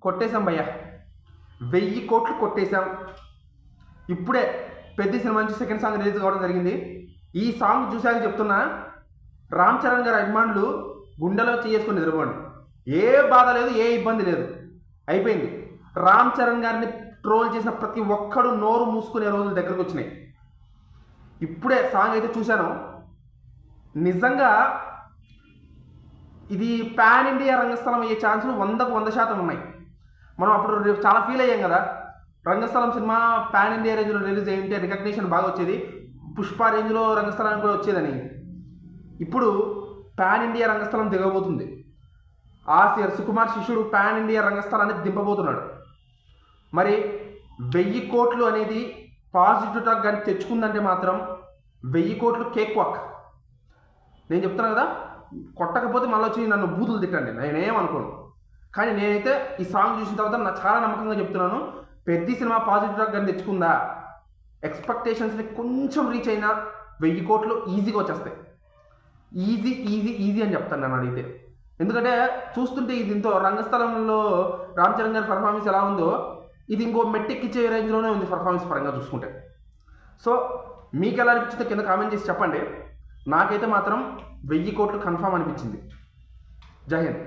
కొట్టేశాం భయ్యా, 1000 కోట్లు కొట్టేశాం. ఇప్పుడే పెద్ద సినిమా నుంచి సెకండ్ సాంగ్ రిలీజ్ కావడం జరిగింది. ఈ సాంగ్ చూశాక చెప్తున్నా, రామ్ చరణ్ గారి అభిమానులు గుండెలో చేసుకుని నిద్రపోండి. ఏ బాధ లేదు, ఏ ఇబ్బంది లేదు, అయిపోయింది. రామ్ చరణ్ గారిని ట్రోల్ చేసిన ప్రతి ఒక్కడు నోరు మూసుకునే రోజులు దగ్గరకు వచ్చినాయి. ఇప్పుడే సాంగ్ అయితే చూశాను, నిజంగా ఇది పాన్ ఇండియా రంగస్థలం అయ్యే ఛాన్సులు 100% ఉన్నాయి. మనం అప్పుడు చాలా ఫీల్ అయ్యాం కదా, రంగస్థలం సినిమా పాన్ ఇండియా రేంజ్లో రిలీజ్ అయ్యింటే రికగ్నిషన్ బాగా వచ్చేది, పుష్ప రేంజ్లో రంగస్థలానికి కూడా వచ్చేదని. ఇప్పుడు పాన్ ఇండియా రంగస్థలం దిగబోతుంది. సుకుమార్ శిష్యుడు పాన్ ఇండియా రంగస్థలాన్ని దింపబోతున్నాడు. మరి 1000 కోట్లు అనేది పాజిటివ్ టాక్ కానీ తెచ్చుకుందంటే మాత్రం 1000 కోట్లు కేక్ వాక్. నేను చెప్తున్నాను కదా, కొట్టకపోతే మళ్ళీ వచ్చి నన్ను బూతులు తిట్టండి, నేనేమనుకోను. కానీ నేనైతే ఈ సాంగ్ చూసిన తర్వాత నాకు చాలా నమ్మకంగా చెప్తున్నాను, పెద్ద సినిమా పాజిటివ్ టాక్ కానీ తెచ్చుకుందా, ఎక్స్పెక్టేషన్స్ని కొంచెం రీచ్ అయినా 1000 కోట్లు ఈజీగా వచ్చేస్తాయి. ఈజీ ఈజీ ఈజీ అని చెప్తాను నన్ను అడిగితే. ఎందుకంటే చూస్తుంటే ఇది ఇంతో రంగస్థలంలో రామ్ చరణ్ గారి పర్ఫార్మెన్స్ ఎలా ఉందో, ఇది ఇంకో మెట్టెక్కిచ్చే రేంజ్లోనే ఉంది పర్ఫార్మెన్స్ పరంగా చూసుకుంటే. సో మీకు ఎలా అనిపించిందో కింద కామెంట్ చేసి చెప్పండి. నాకైతే మాత్రం 1000 కోట్లు కన్ఫామ్ అనిపించింది. జై హింద్.